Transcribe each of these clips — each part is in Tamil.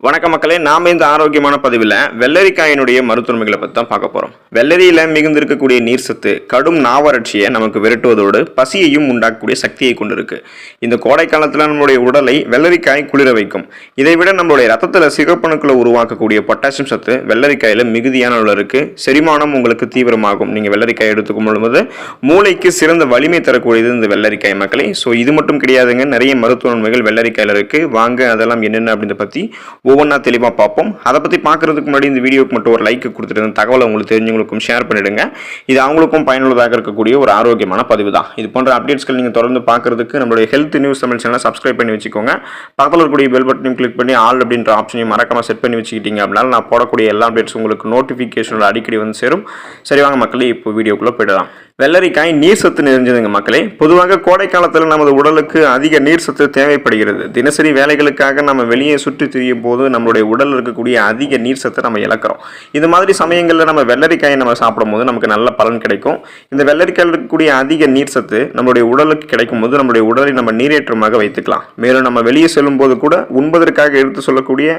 வணக்கம் மக்களே, நாம இந்த ஆரோக்கியமான பதிவில் வெள்ளரிக்காயினுடைய மருத்துவமைகளை பற்றி தான் பார்க்க போகிறோம். வெள்ளரியில் மிகுந்திருக்கக்கூடிய நீர் சத்து கடும் நாவறட்சியை நமக்கு விரட்டுவதோடு பசியையும் உண்டாக்கக்கூடிய சக்தியை கொண்டிருக்கு. இந்த கோடை காலத்தில் நம்மளுடைய உடலை வெள்ளரிக்காய் குளிர வைக்கும். இதை விட நம்மளுடைய ரத்தத்தில் சிகப்பணுக்களை உருவாக்கக்கூடிய பொட்டாசியம் சத்து வெள்ளரிக்காயில் மிகுதியான அளவில் இருக்குது. செரிமானம் உங்களுக்கு தீவிரமாகும். நீங்கள் வெள்ளரிக்காய் எடுத்துக்கும் பொழுது மூளைக்கு சிறந்த வலிமை தரக்கூடியது இந்த வெள்ளரிக்காய் மக்களே. ஸோ இது மட்டும் கிடையாதுங்க, நிறைய மருத்துவ நன்மைகள் வெள்ளரிக்காயில் இருக்குது. வாங்க அதெல்லாம் என்னென்ன அப்படின்றத பற்றி ஒவ்வொன்றா தெளிவாக பார்ப்போம். அதை பற்றி பார்க்குறதுக்கு முன்னாடி இந்த வீடியோக்கு மட்டும் ஒரு லைக் கொடுத்துட்டு தகவலை உங்களுக்கு தெரிஞ்சவங்களுக்கும் ஷேர் பண்ணிவிடுங்க. இது அவங்களுக்கும் பயனுள்ளதாக இருக்கக்கூடிய ஒரு ஆரோக்கியமான பதிவு தான். இது போன்ற அப்டேட்ஸ்கள் நீங்கள் தொடர்ந்து பார்க்குறதுக்கு நம்மளுடைய ஹெல்த் நியூஸ் தமிழ் சேனலை சப்ஸ்கிரைப் பண்ணி வச்சுக்கோங்க. பக்கத்தில் இருக்கக்கூடிய பெல் பட்டனையும் கிளிக் பண்ணி ஆல் அப்படின்ற ஆப்ஷனையும் மறக்காமல் செட் பண்ணி வச்சுக்கிட்டீங்க அப்படின்னா நான் போடக்கூடிய எல்லா அப்டேட்ஸ் உங்களுக்கு நோட்டிஃபிகேஷனில் அடிக்கடி வந்து சேரும். சரி வாங்க மக்களே, இப்போ வீடியோக்குள்ளே போயிடலாம். வெள்ளரிக்காய் நீர் சத்து நிறைஞ்சதுங்க மக்களே. பொதுவாக கோடை காலத்தில் நமது உடலுக்கு அதிக நீர் சத்து தேவைப்படுகிறது. தினசரி வேலைகளுக்காக நம்ம வெளியே சுற்றி திரியும் போது நம்மளுடைய உடலில் இருக்கக்கூடிய அதிக நீர் சத்தை நம்ம இழக்கிறோம். இந்த மாதிரி சமயங்களில் நம்ம வெள்ளரிக்காயை நம்ம சாப்பிடும் போது நமக்கு நல்ல பலன் கிடைக்கும். இந்த வெள்ளரிக்காயில் இருக்கக்கூடிய அதிக நீர் சத்து நம்மளுடைய உடலுக்கு கிடைக்கும் போது நம்மளுடைய உடலை நம்ம நீரேற்றமாக வைத்துக்கலாம். மேலும் நம்ம வெளியே செல்லும் போது கூட உண்பதற்காக எடுத்து சொல்லக்கூடிய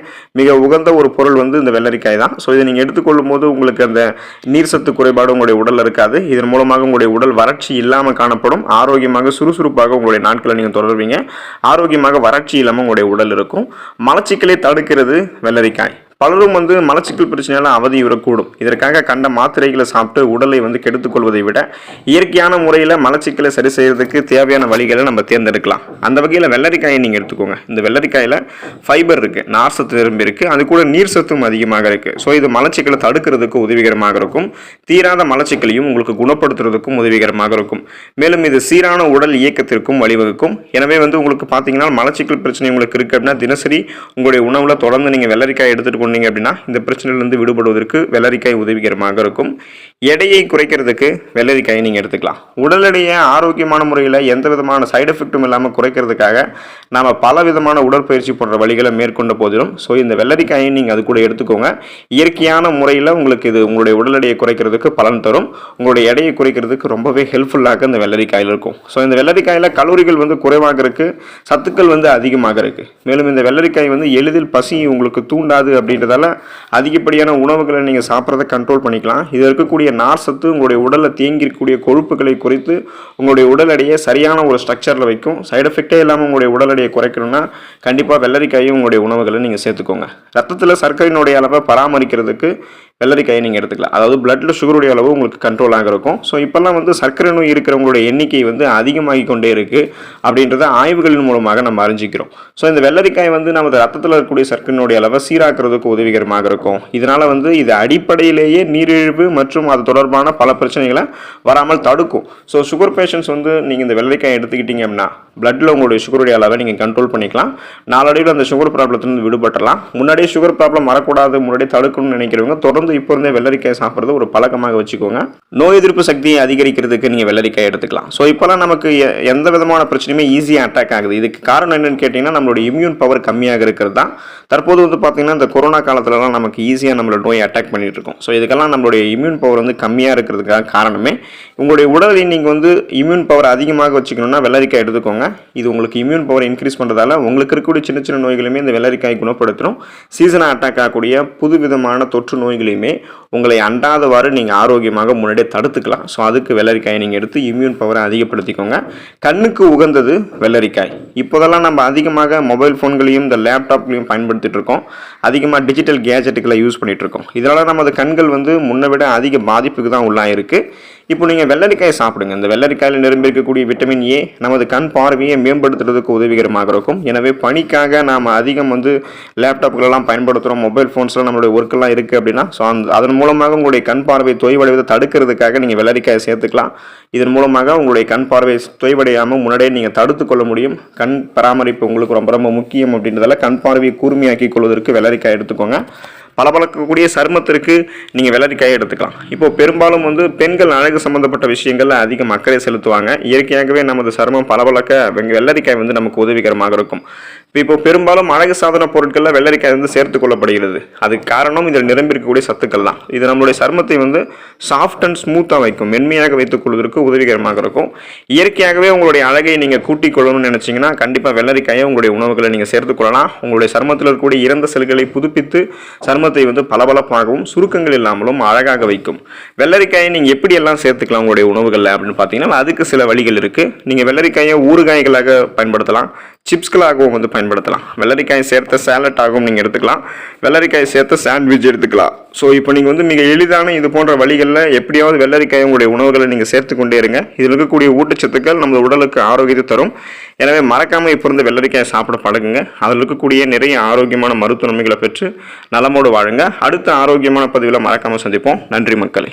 மிக உகந்த ஒரு பொருள் இந்த வெள்ளரிக்காய் தான். ஸோ இதை நீங்கள் எடுத்துக்கொள்ளும் போது உங்களுக்கு அந்த நீர் சத்து குறைபாடு உங்களுடைய உடலில் இருக்காது. இதன் மூலமாக உங்களுடைய உடல் வறட்சி இல்லாமல் காணப்படும். ஆரோக்கியமாக சுறுசுறுப்பாக உங்களுடைய நாட்களை நீங்கள் தொடர்வீங்க. ஆரோக்கியமாக வறட்சி இல்லாமல் உங்களுடைய உடல் இருக்கும். மலச்சிக்கலை தடுக்கிறது வெள்ளரிக்காய். பலரும் மலச்சிக்கல் பிரச்சனையால் அவதியுறக்கூடும். இதற்காக கண்ட மாத்திரைகளை சாப்பிட்டு உடலை கெடுத்துக்கொள்வதை விட இயற்கையான முறையில் மலச்சிக்கலை சரி செய்யறதுக்கு தேவையான வழிகளை நம்ம தேர்ந்தெடுக்கலாம். அந்த வகையில் வெள்ளரிக்காயை நீங்கள் எடுத்துக்கோங்க. இந்த வெள்ளரிக்காயில் ஃபைபர் இருக்குது, நார் சத்து நிரம்பி இருக்குது, அது கூட நீர் சத்தும் அதிகமாக இருக்குது. ஸோ இது மலச்சிக்கலை தடுக்கிறதுக்கு உதவிகரமாக இருக்கும். தீராத மலச்சிக்கலையும் உங்களுக்கு குணப்படுத்துறதுக்கும் உதவிகரமாக இருக்கும். மேலும் இது சீரான உடல் இயக்கத்திற்கும் வழிவகுக்கும். எனவே உங்களுக்கு பார்த்தீங்கன்னா மலச்சிக்கல் பிரச்சனை உங்களுக்கு இருக்குது அப்படின்னா தினசரி உங்களுடைய உணவில் தொடர்ந்து நீங்கள் வெள்ளரிக்காய் எடுத்துட்டு அப்படின்னா இந்த பிரச்சனையிலிருந்து விடுபடுவதற்கு வெள்ளரிக்காய் உதவிகரமாக இருக்கும். எடையை குறைக்கிறதுக்கு வெள்ளரிக்காயை நீங்கள் எடுத்துக்கலாம். உடல் எடையை ஆரோக்கியமான முறையில் எந்த விதமான சைடு எஃபெக்டும் இல்லாமல் குறைக்கிறதுக்காக நாம் பல விதமான உடற்பயிற்சி போன்ற வழிகளை மேற்கொண்ட போதிலும் இந்த வெள்ளரிக்காயை நீங்கள் அது கூட எடுத்துக்கோங்க. இயற்கையான முறையில் உங்களுக்கு இது உங்களுடைய உடல் எடையை குறைக்கிறதுக்கு பலன் தரும். உங்களுடைய எடையை குறைக்கிறதுக்கு ரொம்பவே ஹெல்ப்ஃபுல்லாக இந்த வெள்ளரிக்காயில் இருக்கும். ஸோ இந்த வெள்ளரிக்காயில் கலோரிகள் குறைவாக இருக்குது, சத்துக்கள் அதிகமாக இருக்குது. மேலும் இந்த வெள்ளரிக்காய் எளிதில் பசி உங்களுக்கு தூண்டாது அப்படின்றதால அதிகப்படியான உணவுகளை நீங்கள் சாப்பிட்றதை கண்ட்ரோல் பண்ணிக்கலாம். இது இருக்கக்கூடிய நார் சத்து உங்களுடைய உடலில் தேங்கி இருக்கக்கூடிய கொழுப்புகளை குறைத்து உங்களுடைய உடல் எடையை சரியான ஒரு ஸ்ட்ரக்சரில் வைக்கும். சைடு எஃபெக்டே இல்லாமல் உங்களுடைய உடல் எடையை குறைக்கணும்னா கண்டிப்பாக வெள்ளரிக்காயும் உங்களுடைய உணவுகளை நீங்கள் சேர்த்துக்கோங்க. ரத்தத்தில் சர்க்கரையினுடைய அளவை பராமரிக்கிறதுக்கு வெள்ளரிக்காயை நீங்கள் எடுத்துக்கலாம். அதாவது பிளட்டில் சுகருடைய அளவு உங்களுக்கு கண்ட்ரோலாக இருக்கும். ஸோ இப்போல்லாம் சர்க்கரை நோய் இருக்கிறவங்களுடைய எண்ணிக்கை அதிகமாகி கொண்டே இருக்குது அப்படின்றத ஆய்வுகளின் மூலமாக நம்ம அறிஞ்சிக்கிறோம். ஸோ இந்த வெள்ளரிக்காய் நமது ரத்தத்தில் இருக்கக்கூடிய சர்க்கரையினுடைய அளவை சீராக்கிறதுக்கு உதவிகரமாக இருக்கும். இதனால் இது அடிப்படையிலேயே நீரிழிவு மற்றும் அது தொடர்பான பல பிரச்சனைகளை வராமல் தடுக்கும். ஸோ சுகர் பேஷண்ட்ஸ் நீங்கள் இந்த வெள்ளரிக்காய் எடுத்துக்கிட்டீங்க அப்படின்னா பிளட்டில் உங்களுடைய சுகருடைய அளவை நீங்கள் கண்ட்ரோல் பண்ணிக்கலாம். நாளடைவில் அந்த சுகர் ப்ராப்ளத்திலிருந்து விடுபட்டலாம். முன்னாடியே சுகர் ப்ராப்ளம் வரக்கூடாது, முன்னாடியே தடுக்கணும்னு நினைக்கிறவங்க தொடர்ந்து இப்போ இருந்தே வெள்ளரிக்காய் சாப்பிட்றது ஒரு பழக்கமாக வச்சுக்கோங்க. நோய் எதிர்ப்பு சக்தியை அதிகரிக்கிறதுக்கு நீங்கள் வெள்ளரிக்காய் எடுத்துக்கலாம். ஸோ இப்போலாம் நமக்கு எந்த விதமான பிரச்சனையுமே ஈஸியாக அட்டாக் ஆகுது. இதுக்கு காரணம் என்னன்னு கேட்டிங்கன்னா நம்மளுடைய இம்யூன் பவர் கம்மியாக இருக்கிறது தான். தற்போது பார்த்தீங்கன்னா இந்த கொரோனா காலத்துலலாம் நமக்கு ஈஸியாக நம்மளோட நோய் அட்டாக் பண்ணிட்டு இருக்கோம். ஸோ இதுக்கெல்லாம் நம்மளுடைய இம்யூன் பவர் கம்மியாக இருக்கிறதுக்காக காரணமே உங்களுடைய உடலை நீங்கள் இம்யூன் பவர் அதிகமாக வச்சுக்கணும்னா வெள்ளரிக்காய் எடுத்துக்கோங்க. இது உங்களுக்கு இம்யூன் பவர் இன்க்ரீஸ் பண்ணுறதால உங்களுக்கு இருக்கக்கூடிய சின்ன சின்ன நோய்களுமே இந்த வெள்ளரிக்காய் குணப்படுத்தணும். சீசனாக அட்டாக் ஆகக்கூடிய புது விதமான தொற்று நோய்களையுமே உங்களை அண்டாதவாறு நீங்கள் ஆரோக்கியமாக முன்னாடியே தடுத்துக்கலாம். ஸோ அதுக்கு வெள்ளரிக்காயை நீங்கள் எடுத்து இம்யூன் பவரை அதிகப்படுத்திக்கோங்க. கண்ணுக்கு உகந்தது வெள்ளரிக்காய். இப்போதெல்லாம் நம்ம அதிகமாக மொபைல் ஃபோன்களையும் இந்த லேப்டாப்களையும் பயன்படுத்திட்டு இருக்கோம். அதிகமாக டிஜிட்டல் கேஜெட்டுகளை யூஸ் பண்ணிட்டு இருக்கோம். இதனால் நமது கண்கள் முன்னை விட அதிக பாதிப்புக்கு தான் உள்ளாயிருக்கு. இப்போ நீங்கள் வெள்ளரிக்காயை சாப்பிடுங்க. இந்த வெள்ளரிக்காயில் நிரம்பியிருக்கக்கூடிய விட்டமின் ஏ நமது கண் பார்வையை மேம்படுத்துறதுக்கு உதவிகரமாக இருக்கும். எனவே பணிக்காக நாம் அதிகம் லேப்டாப்களெல்லாம் பயன்படுத்துகிறோம், மொபைல் ஃபோன்ஸ்லாம் நம்மளுடைய ஒர்க்கெல்லாம் இருக்குது அப்படின்னா ஸோ அதன் மூலமாக உங்களுடைய கண் பார்வை தொய்வடைவதை தடுக்கிறதுக்காக நீங்கள் வெள்ளரிக்காயை சேர்த்துக்கலாம். இதன் மூலமாக உங்களுடைய கண் பார்வை தொய்வடையாமல் முன்னாடியே நீங்கள் தடுத்து கொள்ள முடியும். கண் பராமரிப்பு உங்களுக்கு ரொம்ப ரொம்ப முக்கியம் அப்படின்றதால கண் பார்வையை கூர்மையாக்கி கொள்வதற்கு வெள்ளரிக்காய் எடுத்துக்கோங்க. பளபளக்கக்கூடிய சருமத்திற்கு நீங்கள் வெள்ளரிக்காயை எடுத்துக்கலாம். இப்போ பெரும்பாலும் பெண்கள் அழகு சம்பந்தப்பட்ட விஷயங்கள்ல அதிகம் அக்கறை செலுத்துவாங்க. இயற்கையாகவே நமது சருமம் பளபளக்க வெள்ளரிக்காய் நமக்கு உதவிகரமாக இருக்கும். இப்போ பெரும்பாலும் அழகு சாதன பொருட்களில் வெள்ளரிக்காய் வந்து சேர்த்து கொள்ளப்படுகிறது. அதுக்கு காரணம் இதில் நிரம்பியிருக்கக்கூடிய சத்துக்கள் தான். இது நம்மளுடைய சருமத்தை வந்து சாஃப்ட் அண்ட் ஸ்மூத்தாக வைக்கும், மென்மையாக வைத்துக் கொள்வதற்கு உதவிகரமாக இருக்கும். இயற்கையாகவே உங்களுடைய அழகை நீங்கள் கூட்டிக் கொள்ளணும்னு நினச்சிங்கன்னா கண்டிப்பாக வெள்ளரிக்காயை உங்களுடைய உணவுகளை நீங்கள் சேர்த்துக்கொள்ளலாம். உங்களுடைய சருமத்தில் இருக்கக்கூடிய இறந்த செல்களை புதுப்பித்து சருமத்தை வந்து பளபளப்பாகவும் சுருக்கங்கள் இல்லாமலும் அழகாக வைக்கும். வெள்ளரிக்காயை நீங்கள் எப்படியெல்லாம் சேர்த்துக்கலாம் உங்களுடைய உணவுகளில் அப்படின்னு பார்த்தீங்கன்னா அதுக்கு சில வழிகள் இருக்குது. நீங்கள் வெள்ளரிக்காயை ஊறுகாய்களாக பயன்படுத்தலாம், சிப்ஸ்களாகவும் வந்து பயன்படுத்தலாம். வெள்ளரிக்காய் சேர்த்த சேலட்டாகவும் நீங்கள் எடுத்துக்கலாம், வெள்ளரிக்காய் சேர்த்த சாண்ட்விச் எடுத்துக்கலாம். ஸோ இப்போ நீங்கள் வந்து மிக எளிதான இது போன்ற வழிகளில் எப்படியாவது வெள்ளரிக்காய் உங்களுடைய உணவுகளை நீங்கள் சேர்த்து கொண்டே இருங்க. இதில் இருக்கக்கூடிய ஊட்டச்சத்துக்கள் நம்ம உடலுக்கு ஆரோக்கியத்தை தரும். எனவே மறக்காமல் இப்போ இருந்து வெள்ளரிக்காய் சாப்பிட பழகுங்க. அதில் இருக்கக்கூடிய நிறைய ஆரோக்கியமான மருத்துவ நன்மைகளை பெற்று நலமோடு வாழுங்க. அடுத்த ஆரோக்கியமான பதிவில் மறக்காமல் சந்திப்போம். நன்றி மக்களே.